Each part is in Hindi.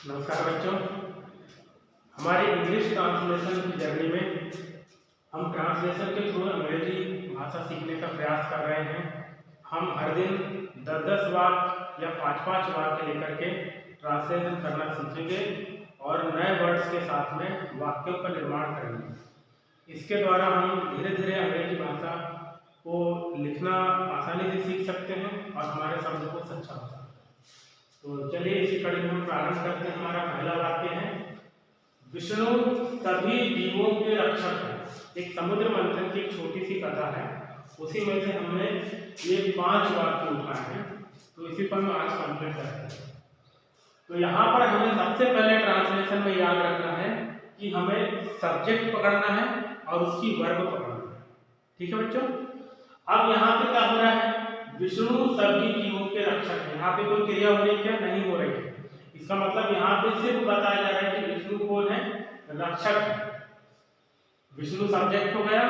नमस्कार बच्चों, हमारी इंग्लिश ट्रांसलेशन की जर्नी में हम ट्रांसलेशन के थ्रू अंग्रेजी भाषा सीखने का प्रयास कर रहे हैं। हम हर दिन 10-10 वाक्य या 5-5 वाक्य लेकर के ट्रांसलेशन करना सीखेंगे और नए वर्ड्स के साथ में वाक्यों का निर्माण करेंगे। इसके द्वारा हम धीरे धीरे अंग्रेजी भाषा को लिखना आसानी से सीख सकते हैं और हमारे शब्दकोश अच्छा होता है। तो चलिए इसी कड़ी में हम प्रारंभ करते हैं। हमारा पहला वाक्य है, विष्णु सभी जीवों के रक्षक है। एक समुद्र मंथन की छोटी सी कथा है, उसी में से हमने ये 5 वाक्य उठाए हैं, तो इसी पर हम आज कंप्लीट करते हैं। तो यहाँ पर हमें सबसे पहले ट्रांसलेशन में याद रखना है कि हमें सब्जेक्ट पकड़ना है और उसकी वर्ब पकड़ना है। ठीक है बच्चों। अब यहाँ पे क्या हो रहा है, विष्णु सभी जीवों के रक्षक है। यहाँ पे कोई क्रिया हो रही है क्या? नहीं हो रही है। इसका मतलब यहाँ पे सिर्फ बताया जा रहा है कि विष्णु कौन है? रक्षक है। विष्णु सब्जेक्ट हो गया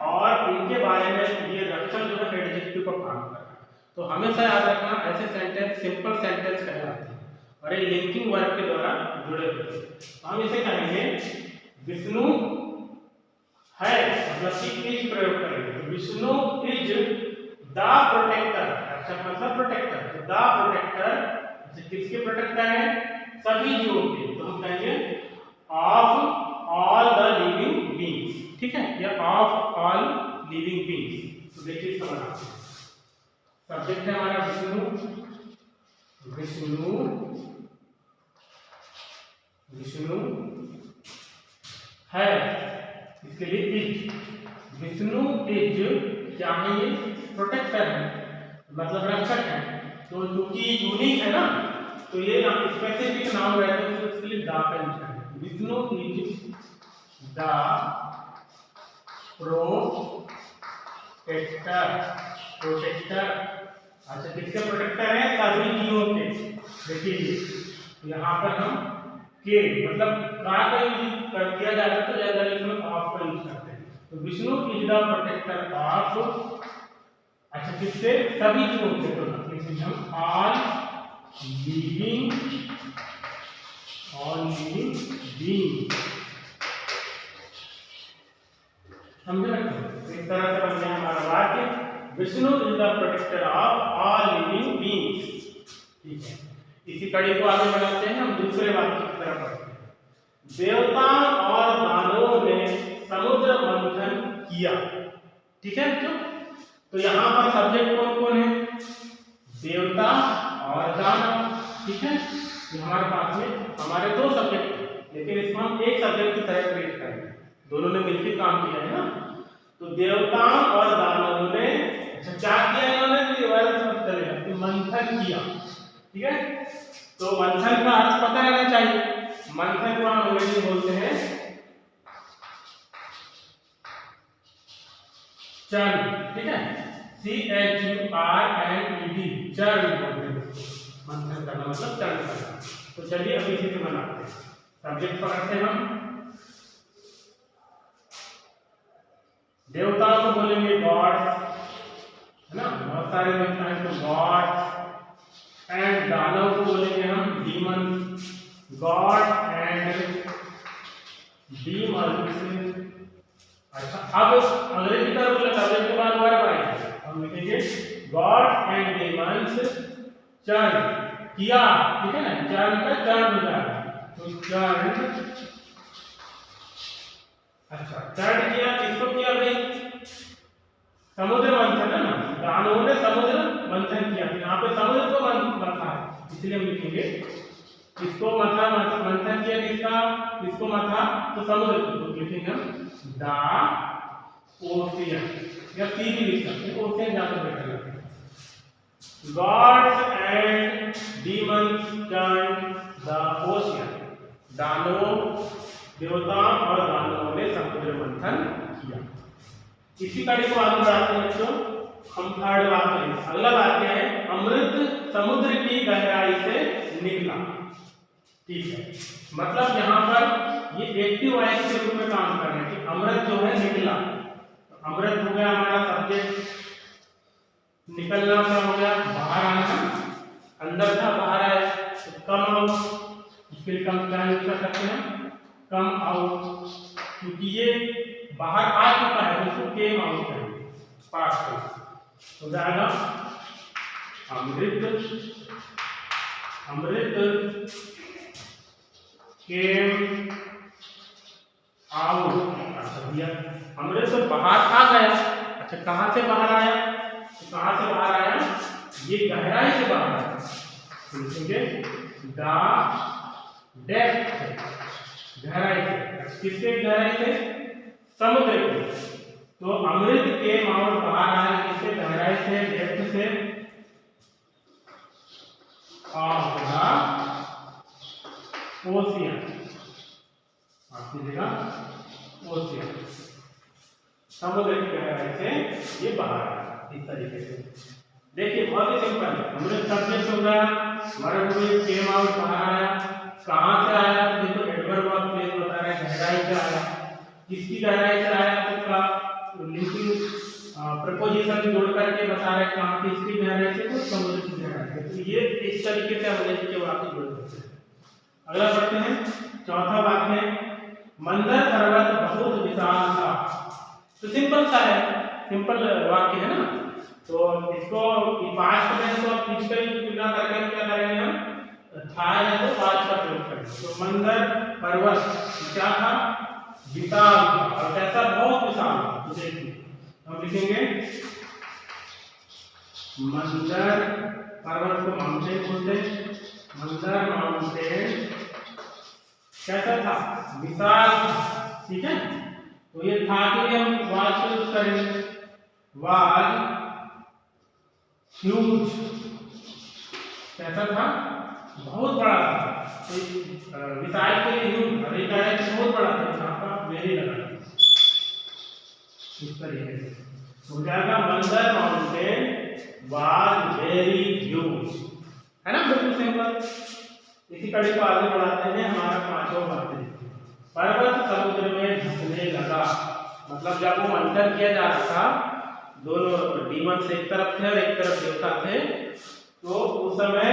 और इनके बारे में ये रक्षक जो है एडजेक्टिव का काम कर रहा है। तो हमेशा याद रखना, ऐसे सेंटेंस सिंपल सेंटेंस कहलाते हैं और ये लिंकिंग वर्ब के द्वारा जुड़े होते हैं। तो हम इसे कहेंगे विष्णु है, मतलब इज प्रयोग करेंगे। तो विष्णु इज द प्रोटेक्टर, रक्षक मतलब प्रोटेक्टर। तो द प्रोटेक्टर किसके प्रोटेक्टर है? सभी जीवों के। तो हम कहेंगे of all the living beings. ठीक है, या ऑफ ऑल लिविंग बीइंग्स। तो देखिए इसका मतलब सब्जेक्ट है हमारा विष्णु, विष्णु विष्णु है, इसके लिए इज। विष्णु इज क्या है? ये प्रोटेक्टर है, मतलब रक्षक है। तो क्योंकि यूनिक है ना, तो ये स्पेसिफिक नाउन रहता है, तो इसके लिए द का यूज करते हैं। Vishnu is the protector, protector. अच्छा, किसके प्रोटेक्टर है? सभी जीवों के। देखिए यहाँ पर हम के मतलब का यूज कर दिया जाता है, तो ज्यादा इसमें ऑफ का यूज करते हैं। तो Vishnu is the protector of, अच्छा किससे? सभी जीवों से। तो हम ऑल लिविंग बीइंग, समझे ना? इस तरह से बन गया हमारा वाक्य, Vishnu is the protector of all living beings. ठीक है, इसी कड़ी को आगे बढ़ाते हैं। हम दूसरे वाक्य की तरफ बढ़ते हैं। देवता और दानवों ने समुद्र मंथन किया। ठीक है बच्चों। तो यहाँ पर सब्जेक्ट कौन कौन है? देवता और दानव। ठीक है, ये हमारे पास में हमारे 2 सब्जेक्ट हैं, लेकिन इसको हम एक सब्जेक्ट की तरह ट्रीट करेंगे। दोनों ने मिलकर काम किया है ना। तो देवता और दानवों ने क्या किया? इन्होंने मंथन किया। ठीक है, तो मंथन का अर्थ पता रहना चाहिए। मंथन को हम अंग्रेजी में बोलते हैं चर्न। ठीक है, CHURNED, चर्न बोलते हैं। मंथन करना मतलब चर्न करना। तो चलिए अभी इसी से बनाते हैं। सब्जेक्ट पकड़ते हैं हम, देवताओं को बोलेंगे गॉड्स, है ना, बहुत सारे देवता हैं तो गॉड्स। एंड दानव को बोलेंगे हम डीमंस, गॉड एंड डीमंस। अच्छा, अब अंग्रेजी का रूल सब्जेक्ट के बाद वर्ब आएगा, हम लिखेंगे गॉड एंड डीमंस चर्न किया। ठीक है ना, चर्न का चर्न हो जाएगा, तो चर्न। अच्छा, चर्न किया, किसको किया भाई? समुद्र मंथन है ना, दानवों ने समुद्र मंथन किया। यहाँ पे समुद्र को मंथा है, इसलिए हम लिखेंगे किसको मथा, मंथन किया किसका? किसको मथा? तो समुद्र को। तो लिखेंगे हम द ओशियन, या सी भी लिख सकते हैं, ओशियन ज्यादा बेटर लगता है। Gods and demons turn the ocean, दानवों, देवता और दानवों ने समुद्र मंथन किया। इसी कड़ी को आगे बढ़ाते हैं बच्चों। हम थर्ड वाक्य, अगला वाक्य है, अमृत समुद्र की गहराई से निकला। ठीक है, मतलब यहाँ पर ये एक्टिव वॉइस के रूप में काम कर रहे हैं कि अमृत जो है निकला। तो अमृत हो गया हमारा सब्जेक्ट, निकलना क्या हो गया? बाहर आना, अंदर था बाहर आया, तो कम आउट। उसके लिए कम क्या यूज कर सकते हैं, कम आउट, क्योंकि ये बाहर आ चुका है तो उसको केम आउट करेंगे, पास करेंगे तो जाएगा अमृत केम आउट। अच्छा भैया अमृत तो बाहर आ गया, अच्छा कहाँ से बाहर आया, तो कहाँ से बाहर आया, ये गहराई से बाहर आया, लिखेंगे द डेप्थ, गहराई से, किससे गहराई से, समुद्र की। तो अमृत के आउट बाहर आया किससे, गहराई से, डेप्थ से, ऑफ द ओशियन, आप लीजिएगा ओशियन, समुद्र की गहराई से ये बाहर आया, इस तरीके से। देखिए बहुत ही सिंपल है, अमृत सब्जेक्ट हो गया, वर्ब में केम आउट बाहर आया, कहाँ से आया, देखो एडवर्ब ऑफ प्लेस बता रहा है, गहराई से आया, किसकी गहराई से आया, तो का लिंकिंग प्रपोजिशन जोड़ करके बता रहा है कहाँ किसकी गहराई से, तो समुद्र की गहराई से। तो ये इस तरीके से अंग्रेजी के वाक्य जोड़ सकते हैं। अगला पढ़ते हैं, चौथा वाक्य, मंदर पर्वत बहुत विशाल था। तो सिंपल सा है, सिंपल वाक्य है ना, तो इसको पास्ट में तो फिजिकल तुलना करके क्या करेंगे हम, था है तो पास्ट का प्रयोग करेंगे। तो मंदर पर्वत क्या था, विशाल था, और कैसा, बहुत विशाल था। तो देखिए हम लिखेंगे मंदर पर्वत को माउंटेन बोलते हैं, मंदर माउंटेन कैसा था, विशाल था, ठीक है। तो ये था के लिए हम वाज यूज करेंगे, वाज ह्यूज, कैसा था, बहुत बड़ा था। तो विशाल के लिए ह्यूज, अरे डायरेक्ट बहुत बड़ा था, यहाँ पर वेरी लगा इस तरीके से हो जाएगा, मंदर माउंटेन वाज वेरी ह्यूज, है ना, बिल्कुल सिंपल। इसी कड़ी को आगे बढ़ाते हैं, हमारा पांचवा वाक्य, पर्वत समुद्र में धंसने लगा। मतलब जब वो मंथन किया जा रहा था, दोनों डीमंस एक तरफ थे और एक तरफ देवता थे, तो उस समय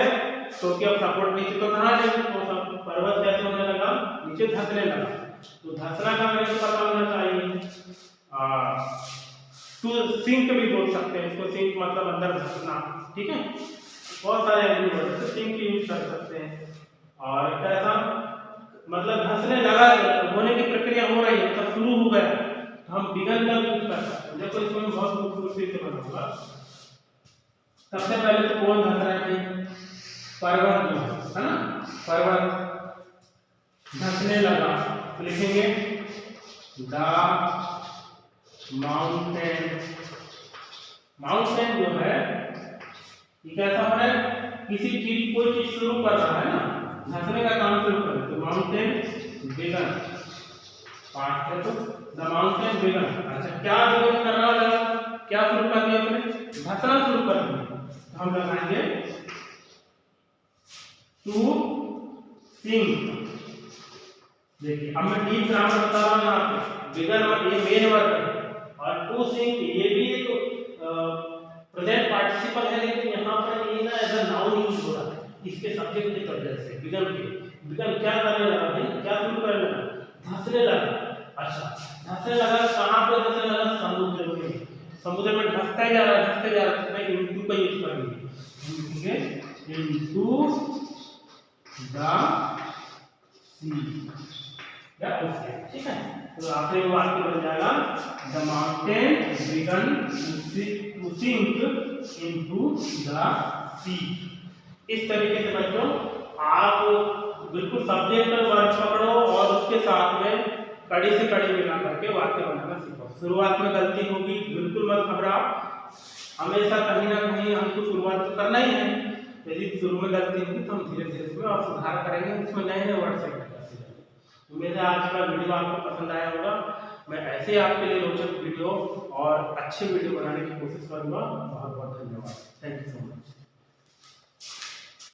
क्योंकि अब सपोर्ट नीचे तो था नहीं, तो पर्वत कैसे होने लगा, नीचे धंसने लगा। तो धंसना का हमें पता होना चाहिए, टू सिंक भी बोल सकते हैं इसको, सिंक मतलब अंदर धंसना, ठीक है। बहुत सारे वर्ड से सिंक यूज कर सकते हैं। और कैसा, मतलब धंसने लगा, होने की प्रक्रिया हो रही है, मतलब शुरू हो गया, तो हम बिगन का यूज कर सकते हैं। देखो इसको बहुत खूबसूरती से बनाऊंगा। सबसे पहले तो कौन धंस रहा है, पर्वत जो है ना, पर्वत धंसने लगा, तो लिखेंगे द माउंटेन। माउंटेन जो है ये कैसा हो रहा है, किसी चीज कोई चीज शुरू कर रहा है ना, धंसने का काम शुरू कर, तो माउंटेन बिगन, पास्ट है तो द माउंटेन बिगन। अच्छा क्या बिगन करना लगा, क्या शुरू कर दिया उसने, धंसना शुरू कर दिया। हम लगाएंगे टू सिंक। देखिए अब मैं डीप ग्रामर बता रहा हूँ, यहाँ पे बिगन और ये मेन वर्ब है, और टू सिंक ये भी एक प्रेजेंट पार्टिसिपल है, लेकिन यहाँ पर ये ना एज अ नाउन यूज हो रहा है, इसके सब्जेक्ट की वजह से। बिगन के, बिगन क्या करने लगा भाई, क्या शुरू करने लगा, धंसने लगा। अच्छा धंसने लगा, कहाँ पे धंसने लगा, समुद्र में, समुद्र में धंसता जा रहा है, धंसते जा रहा है। तो मैं इनटू का यूज करेंगे, इनटू द सी या ओशियन, ठीक है। तो आखिरी वाक्य बन जाएगा the mountain began to sink into the sea. इस तरीके से बच्चों आप बिल्कुल सब्जेक्ट और वर्ब पकड़ो और उसके साथ में कड़ी से कड़ी मिला करके वाक्य बनाना सीखो। शुरुआत में गलती होगी, बिल्कुल मत घबराओ, हमेशा कहीं ना कहीं हमको शुरुआत तो करना ही है। यदि शुरू में गलती होगी तो हम धीरे धीरे उसमें और सुधार करेंगे, उसमें नए नए वर्ड से। उम्मीद है आज का वीडियो आपको पसंद आया होगा। मैं ऐसे आपके लिए रोचक वीडियो और अच्छे वीडियो बनाने की कोशिश करूंगा। बहुत बहुत धन्यवाद, थैंक यू सो मच।